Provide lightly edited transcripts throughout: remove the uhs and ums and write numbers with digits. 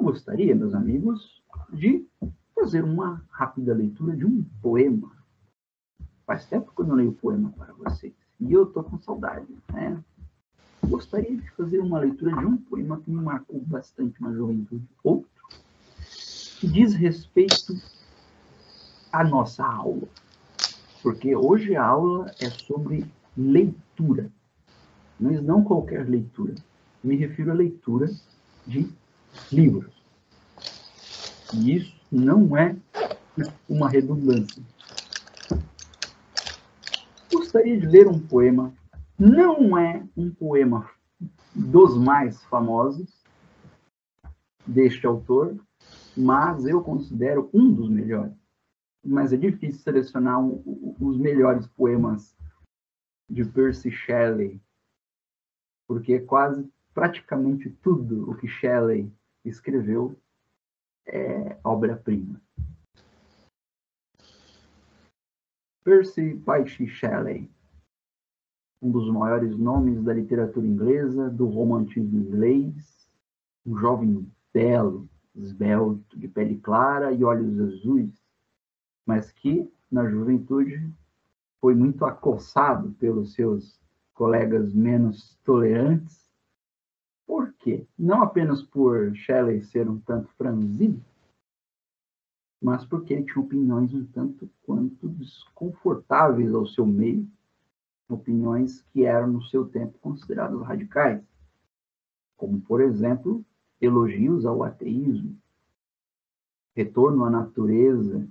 gostaria, meus amigos, de fazer uma rápida leitura de um poema. Faz tempo que eu não leio poema para vocês. E eu estou com saudade, né? Gostaria de fazer uma leitura de um poema que me marcou bastante na juventude. Outro, que diz respeito à nossa aula. Porque hoje a aula é sobre leitura. Mas não qualquer leitura. Me refiro à leitura de livros. E isso não é uma redundância. Gostaria de ler um poema. Não é um poema dos mais famosos deste autor, mas eu considero um dos melhores. Mas é difícil selecionar os melhores poemas de Percy Shelley, porque quase praticamente tudo o que Shelley escreveu é obra-prima. Percy Bysshe Shelley, um dos maiores nomes da literatura inglesa, do romantismo inglês, um jovem belo, esbelto, de pele clara e olhos azuis, mas que, na juventude, foi muito acossado pelos seus colegas menos tolerantes. Por quê? Não apenas por Shelley ser um tanto franzino, mas porque ele tinha opiniões um tanto quanto desconfortáveis ao seu meio, opiniões que eram, no seu tempo, consideradas radicais, como, por exemplo, elogios ao ateísmo, retorno à natureza,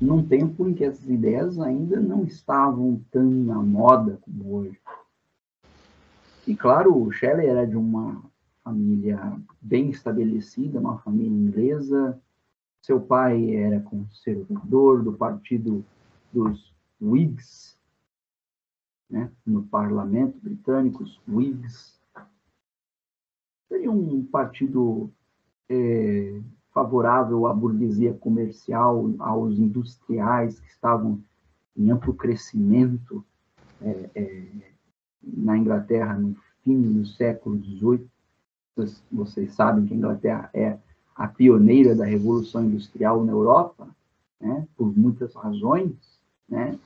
num tempo em que essas ideias ainda não estavam tão na moda como hoje. E, claro, o Shelley era de uma família bem estabelecida, uma família inglesa. Seu pai era conservador do partido dos Whigs, né, no parlamento britânico, os Whigs. Seria um partido favorável à burguesia comercial, aos industriais que estavam em amplo crescimento na Inglaterra no fim do século XVIII. Vocês sabem que a Inglaterra é a pioneira da Revolução Industrial na Europa, né, por muitas razões, né?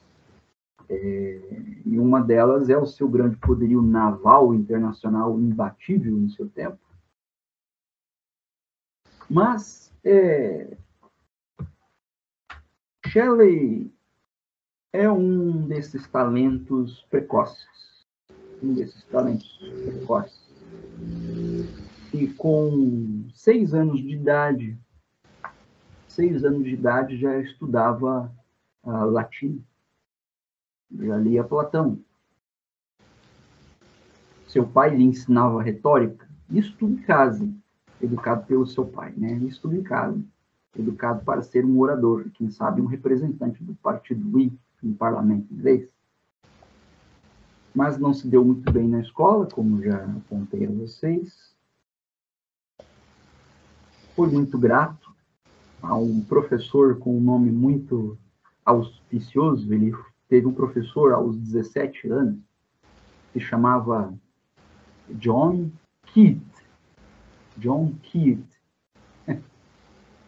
E uma delas é o seu grande poderio naval internacional imbatível no seu tempo. Mas Shelley é um desses talentos precoces. E com 6 anos de idade já estudava latim, já lia Platão. Seu pai lhe ensinava retórica, isso tudo em casa, educado pelo seu pai, né? Isso tudo em casa, educado para ser um orador, quem sabe um representante do partido Whig no parlamento inglês. Mas não se deu muito bem na escola, como já apontei a vocês. Foi muito grato a um professor com um nome muito auspicioso. Ele teve um professor aos 17 anos, que se chamava John Keats.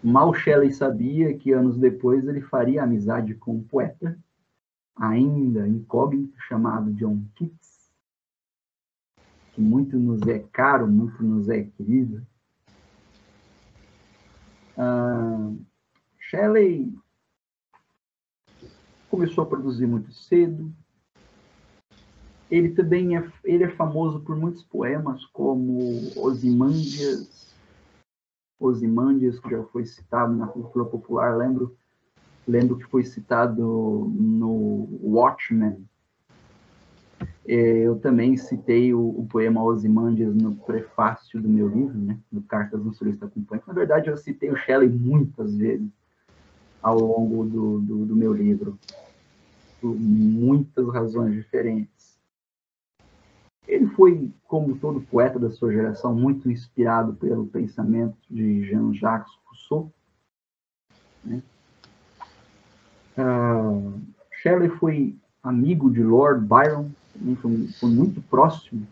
Mal Shelley sabia que anos depois ele faria amizade com um poeta, ainda incógnito, chamado John Keats, que muito nos é caro, muito nos é querido. Shelley começou a produzir muito cedo. Ele também é famoso por muitos poemas, como Ozymandias, que já foi citado na cultura popular. Lembro que foi citado no Watchmen. Eu também citei o poema Ozymandias no prefácio do meu livro, né, do Cartas do Solista Acompanhante. Na verdade, eu citei o Shelley muitas vezes ao longo do meu livro, por muitas razões diferentes. Ele foi, como todo poeta da sua geração, muito inspirado pelo pensamento de Jean-Jacques Rousseau, né? Shelley foi amigo de Lord Byron, foi muito próximo.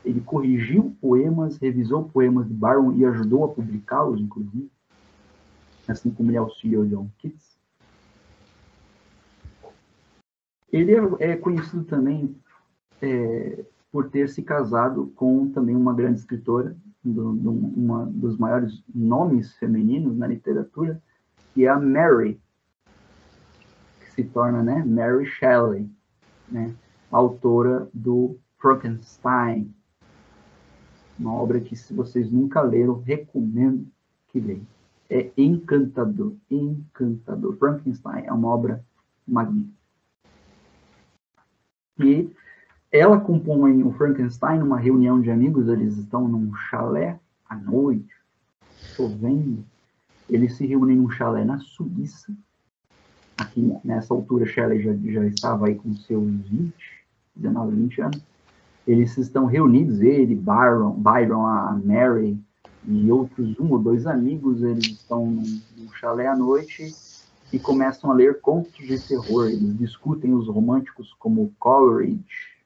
Ele corrigiu poemas, revisou poemas de Byron e ajudou a publicá-los, inclusive, assim como ele auxiliou John Keats. Ele é conhecido também por ter se casado com também uma grande escritora, uma dos maiores nomes femininos na literatura, que é a Mary, que se torna, né, Mary Shelley, né, autora do Frankenstein, uma obra que, se vocês nunca leram, recomendo que leiam. É encantador, encantador. Frankenstein é uma obra magnífica. E ela compõe o Frankenstein numa reunião de amigos, eles estão num chalé à noite, chovendo. Eles se reúnem num chalé na Suíça. Aqui, nessa altura, Shelley já estava aí com seus 19, 20 anos. Eles estão reunidos, ele, Byron, a Mary e outros 1 ou 2 amigos, eles estão num chalé à noite e começam a ler contos de terror. Eles discutem os românticos como Coleridge.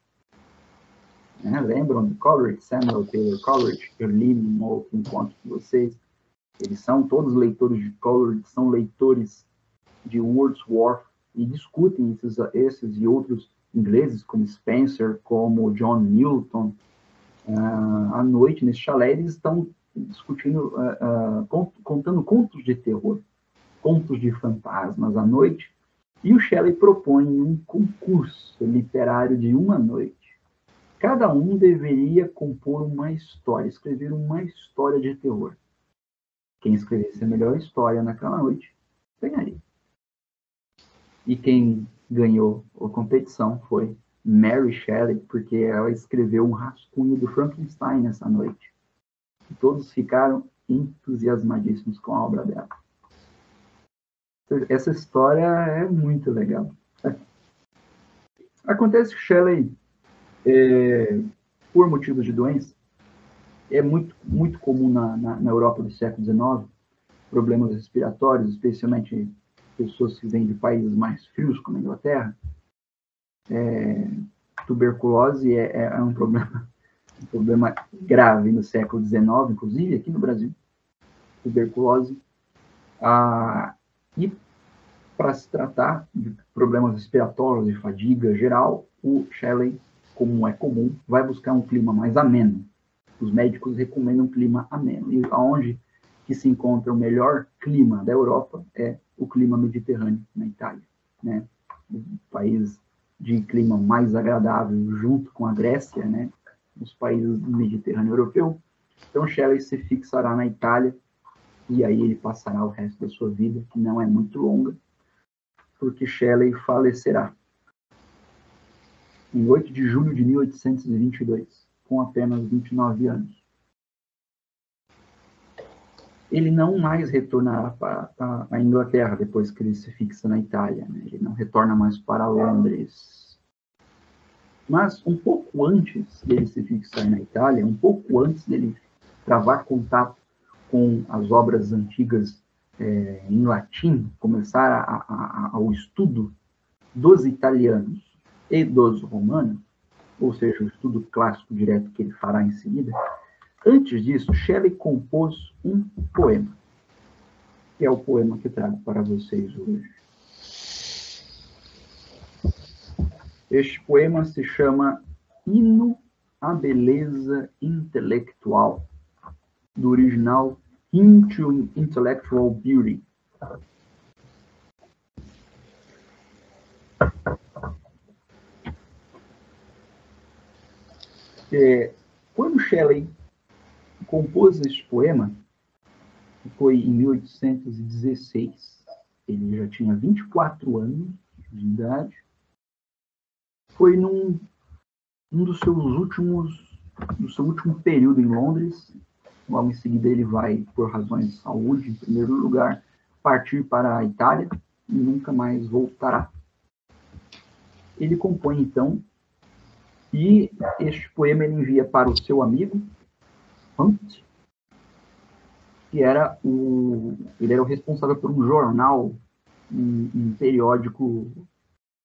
Né? Lembram de Coleridge, Samuel Taylor Coleridge? Eu li num outro encontro com vocês. Eles são todos leitores de Coleridge, são leitores de Wordsworth e discutem esses e outros ingleses, como Spencer, como John Milton. À noite, nesse chalé, eles estão discutindo, contando contos de terror, contos de fantasmas à noite, e o Shelley propõe um concurso literário de uma noite. Cada um deveria compor uma história, escrever uma história de terror. Quem escrevesse a melhor história naquela noite, ganharia. E quem ganhou a competição foi Mary Shelley, porque ela escreveu um rascunho do Frankenstein nessa noite. E todos ficaram entusiasmadíssimos com a obra dela. Essa história é muito legal. Acontece que Shelley, por motivos de doença, é muito, muito comum na Europa do século XIX, problemas respiratórios, especialmente pessoas que vêm de países mais frios, como a Inglaterra. Tuberculose é um problema grave no século XIX, inclusive aqui no Brasil. Tuberculose. E para se tratar de problemas respiratórios e fadiga geral, o Shelley, como é comum, vai buscar um clima mais ameno. Os médicos recomendam um clima ameno. E aonde que se encontra o melhor clima da Europa é o clima mediterrâneo, na Itália, né? O país de clima mais agradável, junto com a Grécia, né? Os países do Mediterrâneo europeu. Então, Shelley se fixará na Itália, e aí ele passará o resto da sua vida, que não é muito longa, porque Shelley falecerá em 8 de julho de 1822, com apenas 29 anos. Ele não mais retornará para a Inglaterra depois que ele se fixa na Itália, né? Ele não retorna mais para Londres. Mas um pouco antes dele se fixar na Itália, um pouco antes dele travar contato com as obras antigas em latim, começar ao estudo dos italianos e dos romanos, ou seja, o estudo clássico direto que ele fará em seguida. Antes disso, Shelley compôs um poema, que é o poema que trago para vocês hoje. Este poema se chama Hino à Beleza Intelectual, do original Hymn to Intellectual Beauty. Quando Shelley compôs este poema, foi em 1816, ele já tinha 24 anos de idade, foi num do seu último período em Londres. Logo em seguida ele vai, por razões de saúde, em primeiro lugar, partir para a Itália e nunca mais voltará. Ele compõe, então, e este poema ele envia para o seu amigo, Hunt, que ele era o responsável por um jornal, um periódico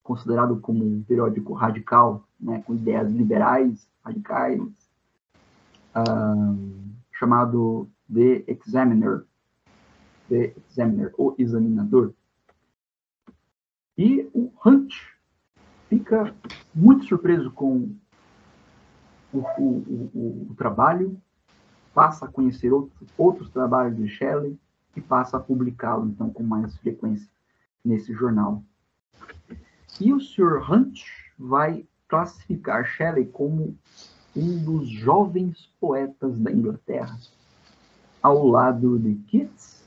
considerado como um periódico radical, né, com ideias liberais, radicais, chamado The Examiner, o Examinador. E o Hunt fica muito surpreso com o trabalho, passa a conhecer outros trabalhos de Shelley e passa a publicá-lo, então, com mais frequência nesse jornal. E o Sr. Hunt vai classificar Shelley como um dos jovens poetas da Inglaterra, ao lado de Keats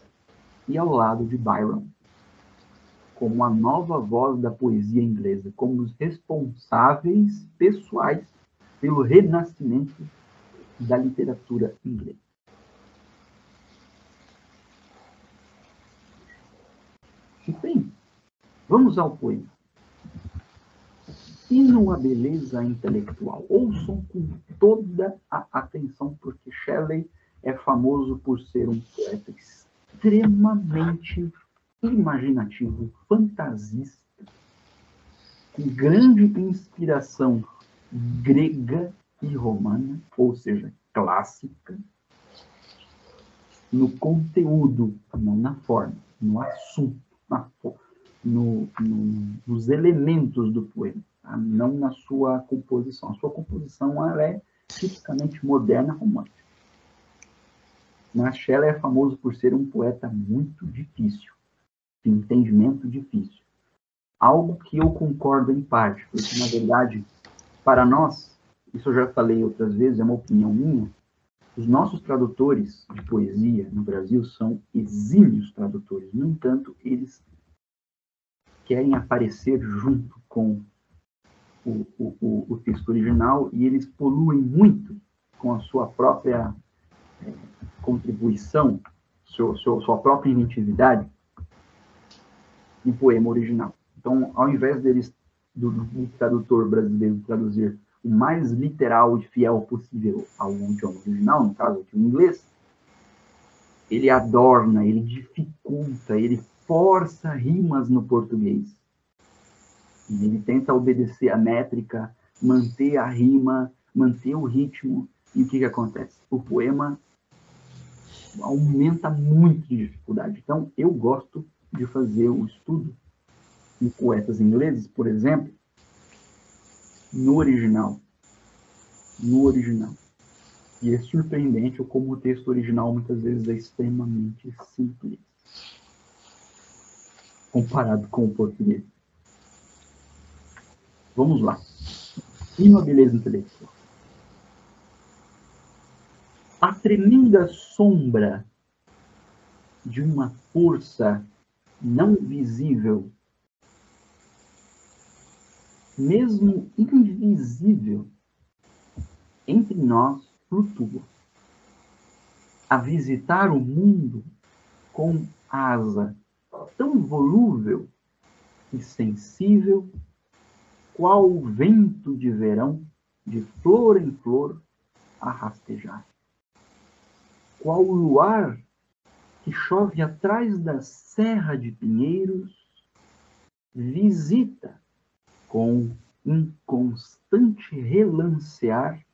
e ao lado de Byron, como a nova voz da poesia inglesa, como os responsáveis pessoais pelo renascimento da literatura inglesa. Enfim, vamos ao poema. Hino à beleza intelectual. Ouçam com toda a atenção, porque Shelley é famoso por ser um poeta extremamente imaginativo, fantasista, com grande inspiração grega e romana, ou seja, clássica, no conteúdo, não na forma, no assunto, nos elementos do poema, tá? Não na sua composição. A sua composição ela é tipicamente moderna, romântica. Mas Shelley é famoso por ser um poeta muito difícil, de entendimento difícil. Algo que eu concordo em parte, porque, na verdade, para nós, isso eu já falei outras vezes, é uma opinião minha, os nossos tradutores de poesia no Brasil são exímios tradutores. No entanto, eles querem aparecer junto com o texto original e eles poluem muito com a sua própria contribuição, sua própria inventividade no poema original. Então, ao invés do tradutor brasileiro traduzir o mais literal e fiel possível ao idioma original, no caso aqui o inglês, ele adorna, ele dificulta, ele força rimas no português. E ele tenta obedecer a métrica, manter a rima, manter o ritmo. E o que acontece? O poema aumenta muito de dificuldade. Então, eu gosto de fazer o estudo de poetas ingleses, por exemplo, no original. No original. E é surpreendente como o texto original muitas vezes é extremamente simples comparado com o português. Vamos lá. Hino à beleza intelectual. A tremenda sombra de uma força não visível, mesmo invisível, entre nós flutua, a visitar o mundo com asa tão volúvel e sensível, qual o vento de verão, de flor em flor, a rastejar. Qual o luar que chove atrás da serra de pinheiros, visita com inconstante relancear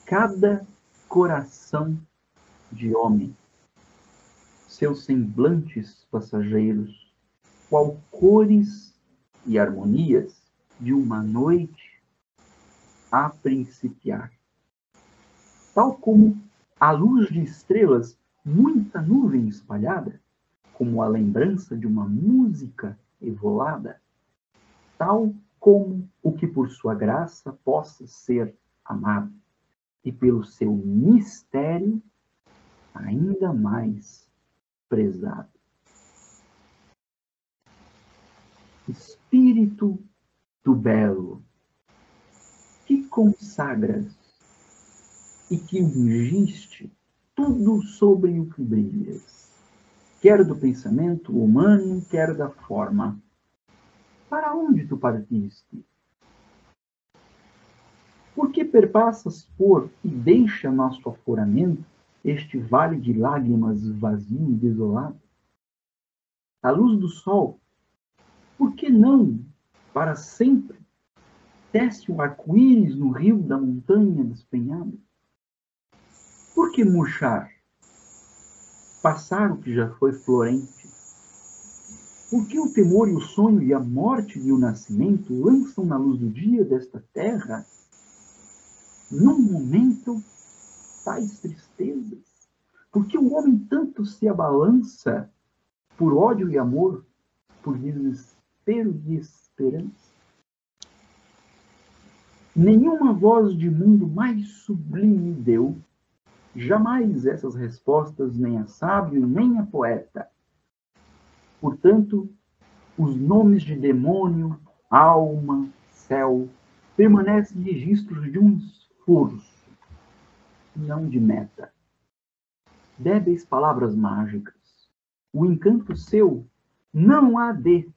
cada coração de homem, seus semblantes passageiros, qual cores e harmonias de uma noite a principiar. Tal como a luz de estrelas, muita nuvem espalhada, como a lembrança de uma música evolada, tal como o que por sua graça possa ser amado, e pelo seu mistério ainda mais prezado. Espírito do belo, que consagras e que ungiste tudo sobre o que brilhas, quer do pensamento humano, quer da forma. Para onde tu partiste? Por que perpassas por e deixa nosso aforamento este vale de lágrimas vazio e desolado? A luz do sol, por que não, para sempre, tece o arco-íris no rio da montanha despenhada? Por que murchar? Passar o que já foi florente? Por que o temor e o sonho e a morte e o nascimento lançam na luz do dia desta terra, num momento, tais tristezas? Por que o homem tanto se abalança por ódio e amor, por desespero e esperança? Nenhuma voz de mundo mais sublime deu jamais essas respostas, nem a sábio, nem a poeta. Portanto, os nomes de demônio, alma, céu, permanecem registros de um esforço, não de meta. Débeis palavras mágicas, o encanto seu não há de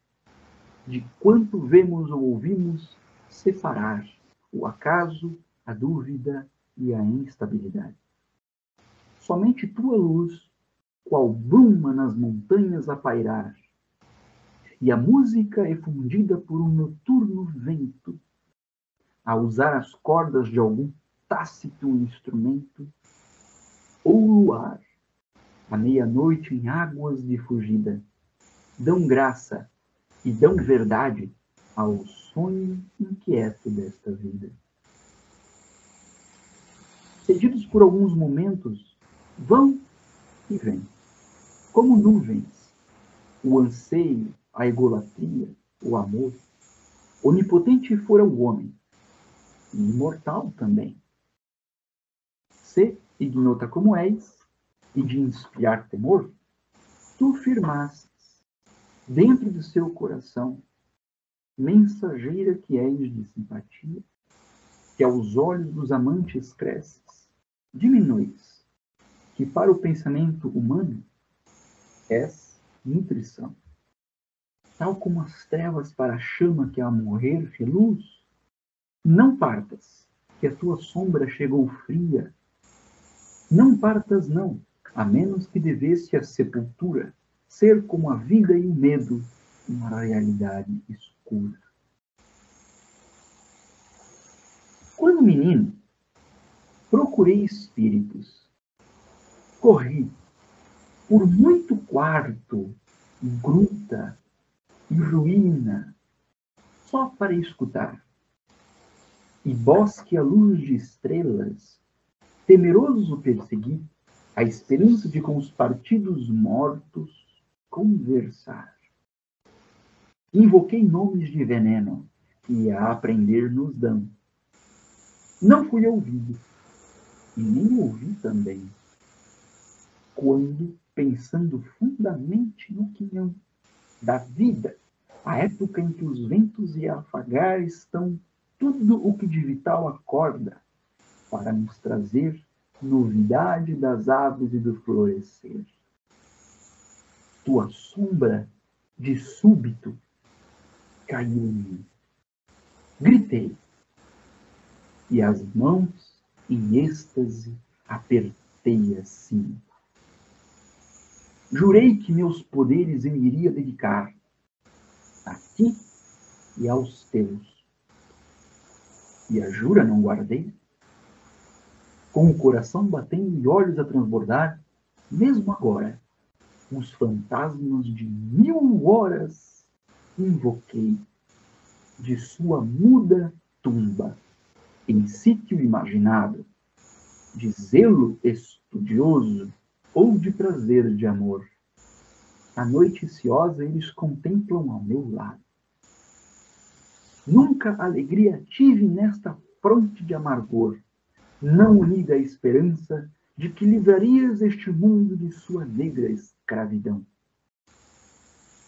quanto vemos ou ouvimos, separar o acaso, a dúvida e a instabilidade. Somente tua luz, qual bruma nas montanhas a pairar, e a música efundida por um noturno vento, a usar as cordas de algum tácito instrumento, ou luar, à meia-noite em águas de fugida, dão graça e dão verdade ao sonho inquieto desta vida. Cedidos por alguns momentos, vão e vêm, como nuvens, o anseio, a egolatria, o amor. Onipotente fora o homem, e imortal também. Se ignota como és, e de inspirar temor, tu firmastes, dentro do seu coração, mensageira que és de simpatia, que aos olhos dos amantes cresces, diminuis, que para o pensamento humano és nutrição. Tal como as trevas para a chama que a morrer reluz, não partas, que a tua sombra chegou fria. Não partas não, a menos que devesse a sepultura ser como a vida e o medo, uma realidade escura. Quando menino, procurei espíritos. Corri por muito quarto, gruta e ruína, só para escutar. E bosque à luz de estrelas, temeroso persegui a esperança de com os partidos mortos conversar. Invoquei nomes de veneno que a aprender nos dão. Não fui ouvido, e nem ouvi também, quando, pensando fundamente no quinhão da vida, a época em que os ventos e a afagar estão tudo o que de vital acorda para nos trazer novidade das aves e do florescer. Tua sombra, de súbito, caiu em mim. Gritei, e as mãos, em êxtase, apertei assim. Jurei que meus poderes eu iria dedicar a ti e aos teus. E a jura não guardei? Com o coração batendo e olhos a transbordar, mesmo agora, os fantasmas de 1000 horas invoquei de sua muda tumba, em sítio imaginado, de zelo estudioso ou de prazer de amor. A noite ciosa eles contemplam ao meu lado. Nunca alegria tive nesta fronte de amargor, não unida à esperança de que livrarias este mundo de sua negra escravidão.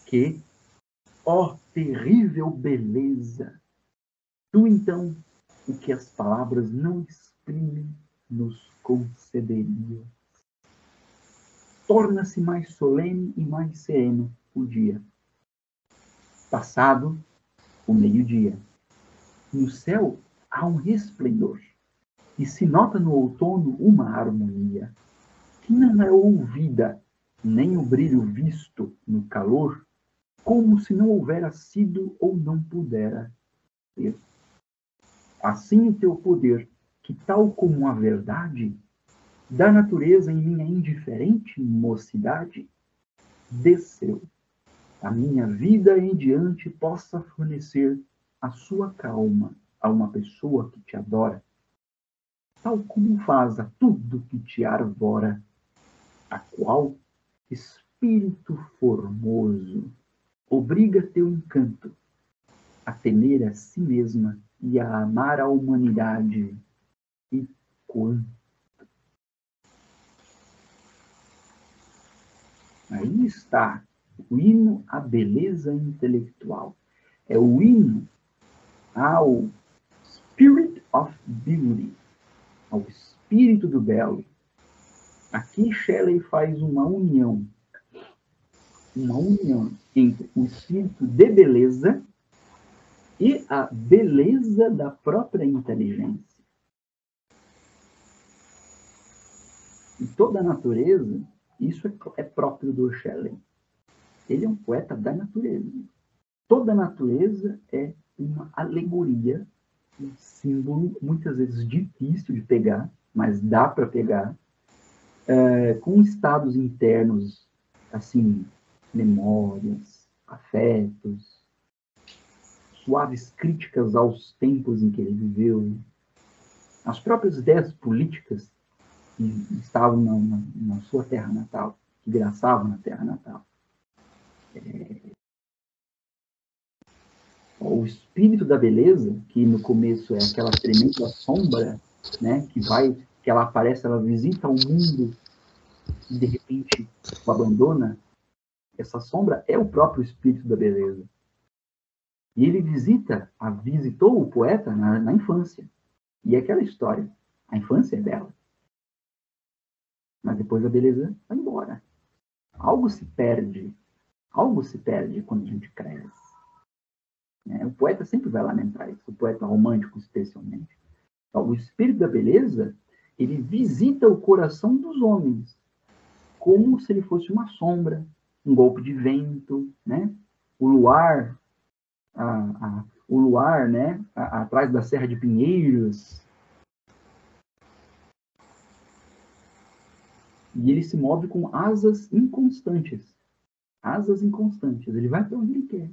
Que, ó terrível beleza, tu então, o que as palavras não exprimem, nos concederias. Torna-se mais solene e mais sereno o dia. Passado o meio-dia, no céu há um resplendor, e se nota no outono uma harmonia, que não é ouvida, nem o brilho visto no calor, como se não houvera sido ou não pudera ser. Assim o teu poder, que tal como a verdade, da natureza em minha indiferente mocidade, desceu. A minha vida em diante possa fornecer a sua calma a uma pessoa que te adora, tal como faz a tudo que te arvora, a qual espírito formoso obriga teu encanto a temer a si mesma e a amar a humanidade. E quanto? Aí está o hino à beleza intelectual. É o hino ao Spirit of Beauty, ao espírito do belo. Aqui Shelley faz uma união entre o espírito de beleza e a beleza da própria inteligência. E toda a natureza, isso é próprio do Shelley. Ele é um poeta da natureza. Toda a natureza é uma alegoria, um símbolo, muitas vezes difícil de pegar, mas dá para pegar, com estados internos, assim, memórias, afetos, suaves críticas aos tempos em que ele viveu, as próprias ideias políticas que estavam na sua terra natal, que graçavam na terra natal. O espírito da beleza, que no começo é aquela tremenda sombra, né, que ela aparece, ela visita o mundo e de repente o abandona. Essa sombra é o próprio espírito da beleza. E ele visitou o poeta na infância. E é aquela história. A infância é bela. Mas depois a beleza vai embora. Algo se perde. Algo se perde quando a gente cresce. O poeta sempre vai lamentar isso. O poeta romântico, especialmente. Então, o espírito da beleza, ele visita o coração dos homens. Como se ele fosse uma sombra, um golpe de vento, né? O luar, né? Atrás da Serra de Pinheiros. E ele se move com asas inconstantes. Asas inconstantes. Ele vai para onde ele quer.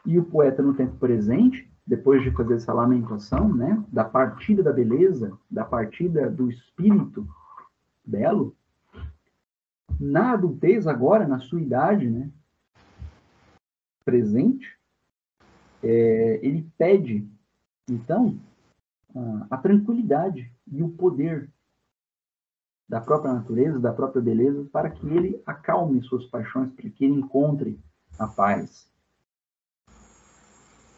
E o poeta, no tempo presente, depois de fazer essa lamentação, né, da partida da beleza, da partida do espírito belo, na adultez agora, na sua idade, né, presente, ele pede, então, a tranquilidade e o poder da própria natureza, da própria beleza, para que ele acalme suas paixões, para que ele encontre a paz.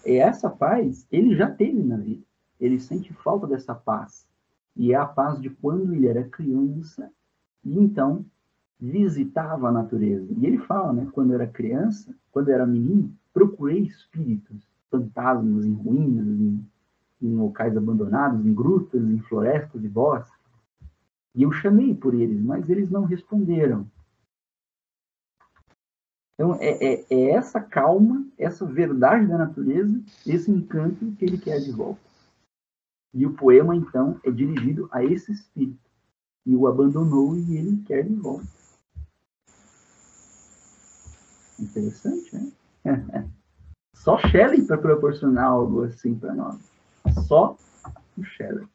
E essa paz ele já teve na vida. Ele sente falta dessa paz. E é a paz de quando ele era criança e então visitava a natureza. E ele fala, né, quando eu era criança, quando eu era menino, procurei espíritos, fantasmas em ruínas, em locais abandonados, em grutas, em florestas e bosques. E eu chamei por eles, mas eles não responderam. Então, é essa calma, essa verdade da natureza, esse encanto que ele quer de volta. E o poema, então, é dirigido a esse espírito. E o abandonou e ele quer de volta. Interessante, né? Só Shelley para proporcionar algo assim para nós. Só o Shelley.